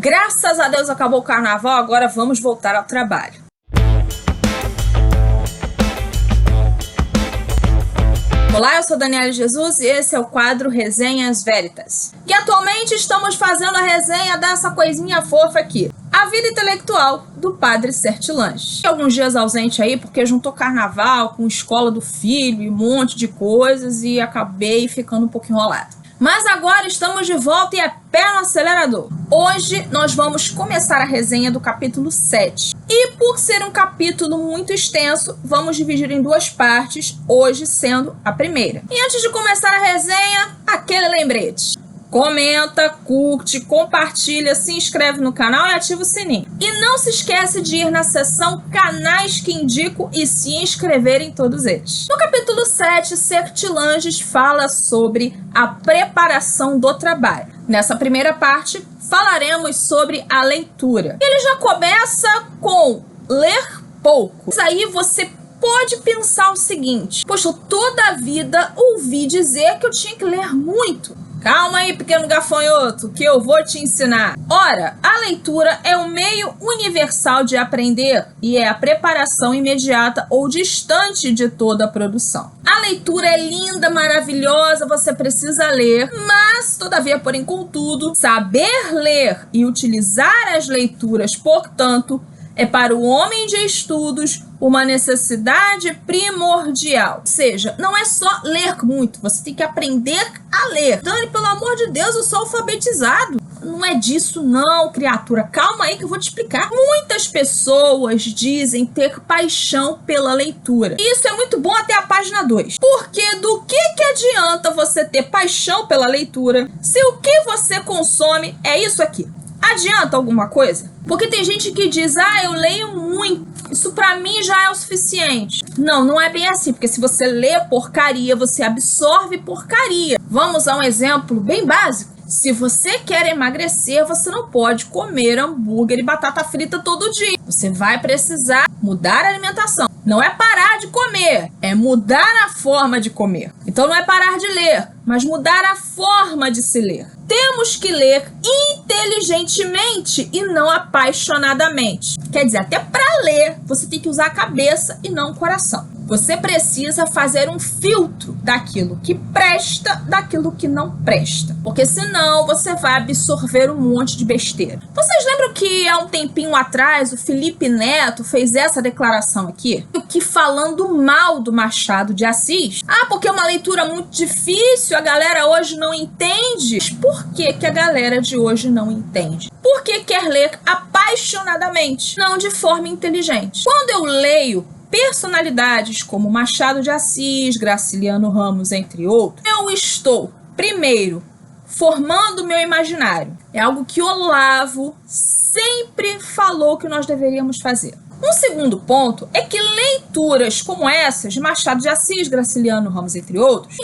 Graças a Deus acabou o carnaval, agora vamos voltar ao trabalho. Olá, eu sou Daniela Jesus e esse é o quadro Resenhas Veritas. E atualmente estamos fazendo a resenha dessa coisinha fofa aqui. A vida intelectual do Padre Sertilanges. Alguns dias ausente aí porque juntou carnaval com escola do filho e um monte de coisas e acabei ficando um pouco enrolado. Mas agora estamos de volta e é pé no acelerador. Hoje nós vamos começar a resenha do capítulo 7. E por ser um capítulo muito extenso, vamos dividir em duas partes, hoje sendo a primeira. E antes de começar a resenha, aquele lembrete. Comenta, curte, compartilha, se inscreve no canal e ativa o sininho. E não se esquece de ir na seção canais que indico e se inscrever em todos eles. No capítulo 7, Sertilanges fala sobre a preparação do trabalho. Nessa primeira parte, falaremos sobre a leitura. Ele já começa com ler pouco. Mas aí você pode pensar o seguinte: poxa, toda a vida ouvi dizer que eu tinha que ler muito. Calma aí, pequeno gafanhoto, que eu vou te ensinar. Ora, a leitura é um meio universal de aprender e é a preparação imediata ou distante de toda a produção. A leitura é linda, maravilhosa, você precisa ler, mas, todavia, porém, contudo, saber ler e utilizar as leituras, portanto, é para o homem de estudos uma necessidade primordial. Ou seja, não é só ler muito, você tem que aprender a ler. Dani, pelo amor de Deus, eu sou alfabetizado. Não é disso não, criatura. Calma aí que eu vou te explicar. Muitas pessoas dizem ter paixão pela leitura. Isso é muito bom até a página 2. Porque do que adianta você ter paixão pela leitura se o que você consome é isso aqui? Adianta alguma coisa? Porque tem gente que diz, eu leio muito, isso pra mim já é o suficiente. Não, não é bem assim, porque se você lê porcaria, você absorve porcaria. Vamos a um exemplo bem básico. Se você quer emagrecer, você não pode comer hambúrguer e batata frita todo dia. Você vai precisar mudar a alimentação. Não é parar de comer, é mudar a forma de comer. Então não é parar de ler, mas mudar a forma de se ler. Temos que ler inteligentemente e não apaixonadamente. Quer dizer, até para ler, você tem que usar a cabeça e não o coração. Você precisa fazer um filtro daquilo que presta, daquilo que não presta. Porque senão você vai absorver um monte de besteira. Vocês lembram que há um tempinho atrás o Felipe Neto fez essa declaração aqui? Que falando mal do Machado de Assis. Porque é uma leitura muito difícil, a galera hoje não entende. Mas por que a galera de hoje não entende? Porque quer ler apaixonadamente, não de forma inteligente. Quando eu leio personalidades como Machado de Assis, Graciliano Ramos, entre outros, eu estou, primeiro, formando o meu imaginário. É algo que Olavo sempre falou que nós deveríamos fazer. Um segundo ponto é que leituras como essas, de Machado de Assis, Graciliano Ramos, entre outros,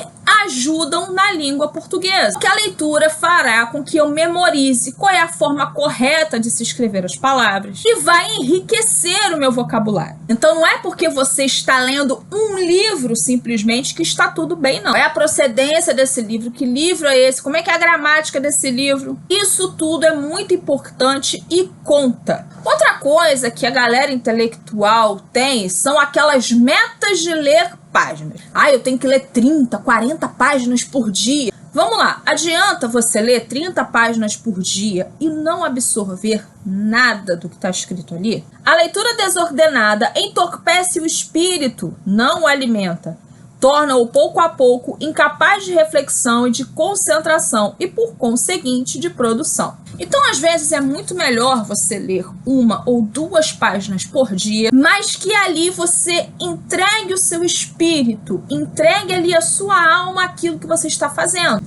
ajudam na língua portuguesa. Porque a leitura fará com que eu memorize qual é a forma correta de se escrever as palavras e vai enriquecer o meu vocabulário. Então não é porque você está lendo um livro simplesmente que está tudo bem, não. É a procedência desse livro, que livro é esse, como é que é a gramática desse livro. Isso tudo é muito importante e conta. Outra coisa que a galera intelectual tem são aquelas metas de ler páginas. Eu tenho que ler 30, 40 páginas por dia. Vamos lá, adianta você ler 30 páginas por dia e não absorver nada do que está escrito ali? A leitura desordenada entorpece o espírito, não o alimenta. Torna-o pouco a pouco incapaz de reflexão e de concentração e, por conseguinte, de produção. Então, às vezes, é muito melhor você ler 1 ou 2 páginas por dia, mas que ali você entregue o seu espírito, entregue ali a sua alma àquilo que você está fazendo.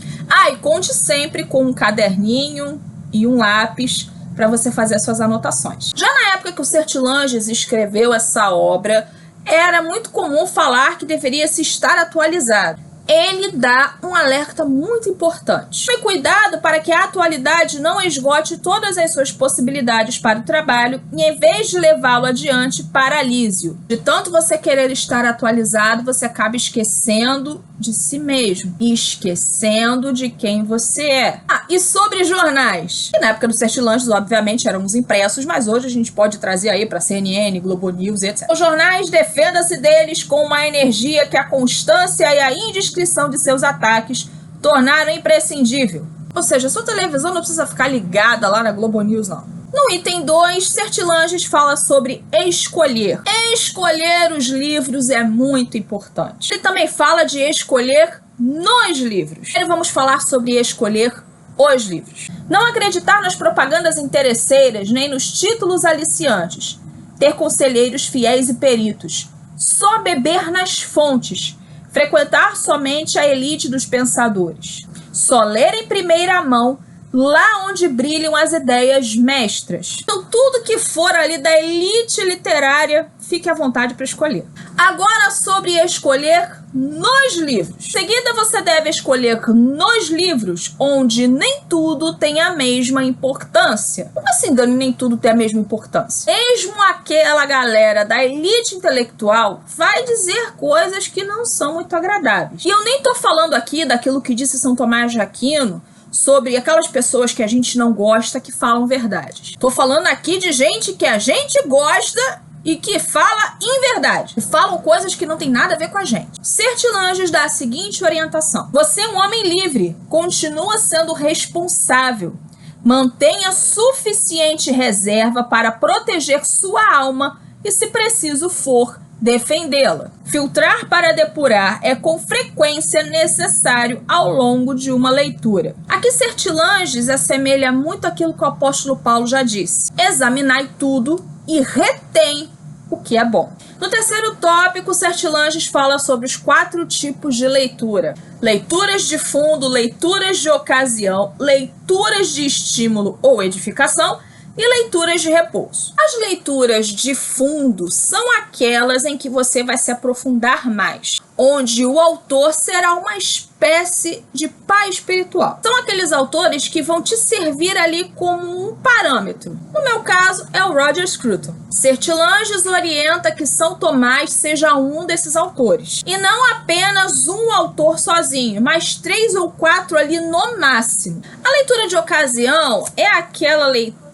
E conte sempre com um caderninho e um lápis para você fazer as suas anotações. Já na época que o Sertilanges escreveu essa obra, era muito comum falar que deveria se estar atualizado. ele dá um alerta muito importante. Tome cuidado para que a atualidade não esgote todas as suas possibilidades para o trabalho e, em vez de levá-lo adiante, paralise-o. De tanto você querer estar atualizado, você acaba esquecendo de si mesmo e esquecendo de quem você é. E sobre jornais? E na época dos Sertilanges, obviamente, eram os impressos, mas hoje a gente pode trazer aí para CNN, Globo News, etc. Os jornais, defenda-se deles com uma energia que a constância e a indiscrição de seus ataques tornaram imprescindível. Ou seja, sua televisão não precisa ficar ligada lá na Globo News, não. No item 2, Sertilanges fala sobre escolher. Escolher os livros é muito importante. Ele também fala de escolher nos livros. E vamos falar sobre escolher os livros. Não acreditar nas propagandas interesseiras, nem nos títulos aliciantes. Ter conselheiros fiéis e peritos. Só beber nas fontes. Frequentar somente a elite dos pensadores. Só ler em primeira mão lá onde brilham as ideias mestras. Então, tudo que for ali da elite literária, fique à vontade para escolher. Agora, sobre escolher nos livros. Em seguida, você deve escolher nos livros onde nem tudo tem a mesma importância. Como assim, Dani, nem tudo tem a mesma importância? Mesmo aquela galera da elite intelectual vai dizer coisas que não são muito agradáveis. E eu nem tô falando aqui daquilo que disse São Tomás de Aquino, sobre aquelas pessoas que a gente não gosta que falam verdades. Tô falando aqui de gente que a gente gosta e que fala inverdade. E falam coisas que não tem nada a ver com a gente. Sertilanges dá a seguinte orientação. Você é um homem livre. Continua sendo responsável. Mantenha suficiente reserva para proteger sua alma e, se preciso for, defendê-la. Filtrar para depurar é com frequência necessário ao longo de uma leitura. Aqui Sertilanges assemelha muito aquilo que o apóstolo Paulo já disse. Examinai tudo e retém o que é bom. No terceiro tópico, Sertilanges fala sobre os 4 tipos de leitura. Leituras de fundo, leituras de ocasião, leituras de estímulo ou edificação, e leituras de repouso. As leituras de fundo são aquelas em que você vai se aprofundar mais, onde o autor será uma espécie de pai espiritual. São aqueles autores que vão te servir ali como um parâmetro. No meu caso, é o Roger Scruton. Sertilanges orienta que São Tomás seja um desses autores. E não apenas um autor sozinho, mas 3 ou 4 ali no máximo. A leitura de ocasião é aquela leitura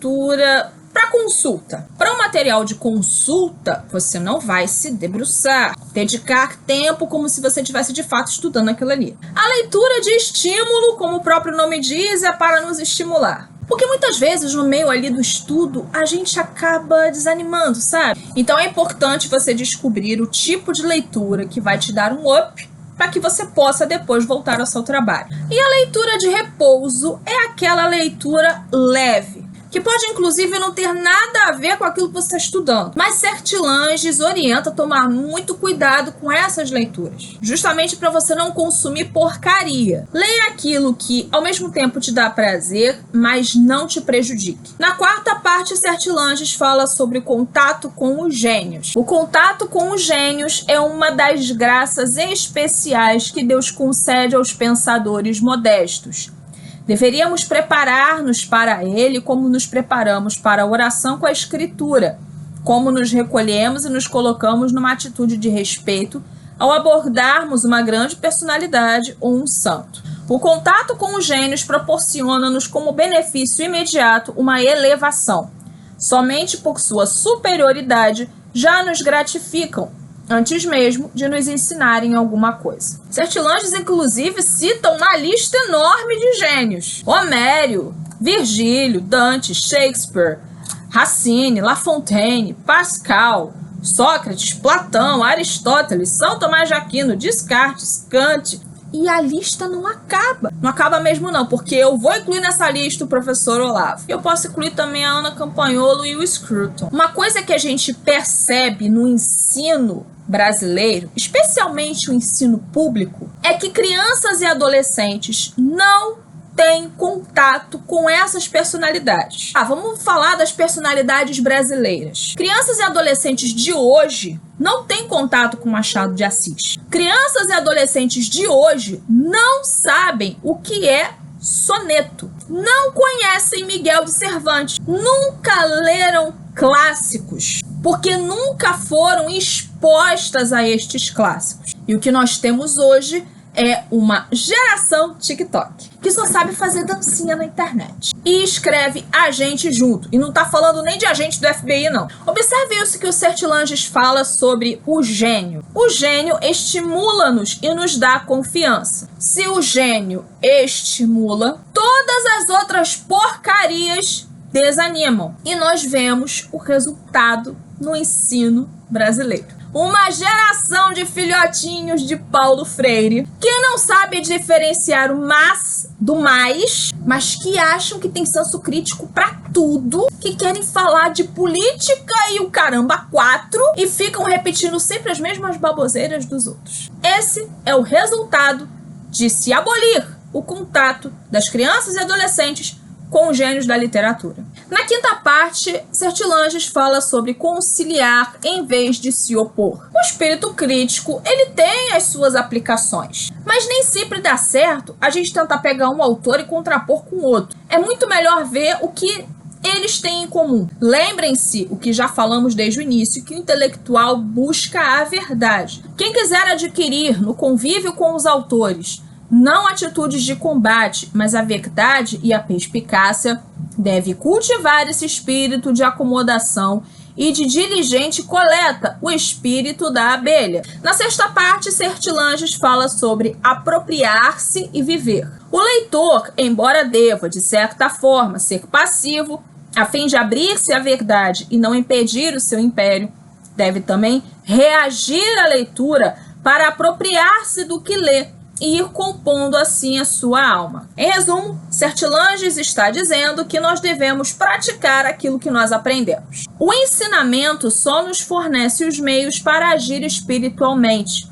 para consulta. Para o material de consulta, você não vai se debruçar, dedicar tempo como se você estivesse de fato estudando aquilo ali. A leitura de estímulo, como o próprio nome diz, é para nos estimular. Porque muitas vezes no meio ali do estudo a gente acaba desanimando, sabe? Então é importante você descobrir o tipo de leitura que vai te dar um up para que você possa depois voltar ao seu trabalho. E a leitura de repouso é aquela leitura leve, que pode inclusive não ter nada a ver com aquilo que você está estudando. Mas Sertilanges orienta a tomar muito cuidado com essas leituras, justamente para você não consumir porcaria. Leia aquilo que ao mesmo tempo te dá prazer, mas não te prejudique. Na quarta parte, Sertilanges fala sobre o contato com os gênios. O contato com os gênios é uma das graças especiais que Deus concede aos pensadores modestos. Deveríamos preparar-nos para ele como nos preparamos para a oração com a Escritura, como nos recolhemos e nos colocamos numa atitude de respeito ao abordarmos uma grande personalidade ou um santo. O contato com os gênios proporciona-nos como benefício imediato uma elevação. Somente por sua superioridade já nos gratificam, antes mesmo de nos ensinarem alguma coisa. Sertilanges, inclusive, citam uma lista enorme de gênios. Homero, Virgílio, Dante, Shakespeare, Racine, La Fontaine, Pascal, Sócrates, Platão, Aristóteles, São Tomás de Aquino, Descartes, Kant. E a lista não acaba. Não acaba mesmo não, porque eu vou incluir nessa lista o professor Olavo. Eu posso incluir também a Ana Campagnolo e o Scruton. Uma coisa que a gente percebe no ensino brasileiro, especialmente o ensino público, é que crianças e adolescentes não tem contato com essas personalidades. Vamos falar das personalidades brasileiras. Crianças e adolescentes de hoje não têm contato com Machado de Assis. Crianças e adolescentes de hoje não sabem o que é soneto. Não conhecem Miguel de Cervantes. Nunca leram clássicos, porque nunca foram expostas a estes clássicos. E o que nós temos hoje é uma geração TikTok, que só sabe fazer dancinha na internet. E escreve agente junto. E não tá falando nem de agente do FBI, não. Observe isso que o Sertilanges fala sobre o gênio. O gênio estimula-nos e nos dá confiança. Se o gênio estimula, todas as outras porcarias desanimam. E nós vemos o resultado no ensino brasileiro. Uma geração de filhotinhos de Paulo Freire que não sabe diferenciar o mas do mais, mas que acham que tem senso crítico pra tudo, que querem falar de política e o caramba 4 e ficam repetindo sempre as mesmas baboseiras dos outros. Esse é o resultado de se abolir o contato das crianças e adolescentes com os gênios da literatura. Na quinta parte, Sertilanges fala sobre conciliar em vez de se opor. O espírito crítico, ele tem as suas aplicações, mas nem sempre dá certo a gente tentar pegar um autor e contrapor com outro. É muito melhor ver o que eles têm em comum. Lembrem-se o que já falamos desde o início, que o intelectual busca a verdade. Quem quiser adquirir no convívio com os autores não atitudes de combate, mas a verdade e a perspicácia, deve cultivar esse espírito de acomodação e de diligente coleta, o espírito da abelha. Na sexta parte, Sertilanges fala sobre apropriar-se e viver. O leitor, embora deva, de certa forma, ser passivo, a fim de abrir-se à verdade e não impedir o seu império, deve também reagir à leitura para apropriar-se do que lê, e ir compondo assim a sua alma. Em resumo, Sertilanges está dizendo que nós devemos praticar aquilo que nós aprendemos. O ensinamento só nos fornece os meios para agir espiritualmente.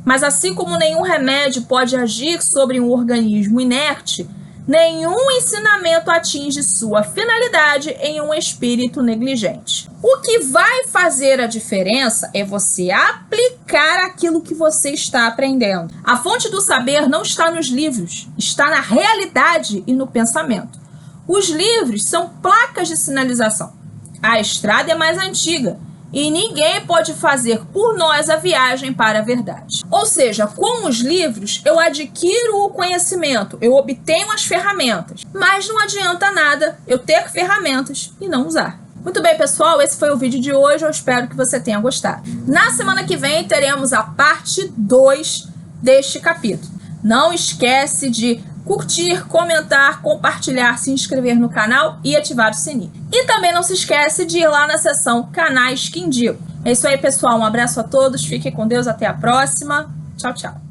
Mas assim como nenhum remédio pode agir sobre um organismo inerte, nenhum ensinamento atinge sua finalidade em um espírito negligente. O que vai fazer a diferença é você aplicar aquilo que você está aprendendo. A fonte do saber não está nos livros, está na realidade e no pensamento. Os livros são placas de sinalização. A estrada é mais antiga e ninguém pode fazer por nós a viagem para a verdade. Ou seja, com os livros eu adquiro o conhecimento, eu obtenho as ferramentas, mas não adianta nada eu ter ferramentas e não usar. Muito bem, pessoal, esse foi o vídeo de hoje, eu espero que você tenha gostado. Na semana que vem teremos a parte 2 deste capítulo. Não esquece de curtir, comentar, compartilhar, se inscrever no canal e ativar o sininho. E também não se esquece de ir lá na seção Canais que Indico. É isso aí, pessoal. Um abraço a todos. Fiquem com Deus. Até a próxima. Tchau, tchau.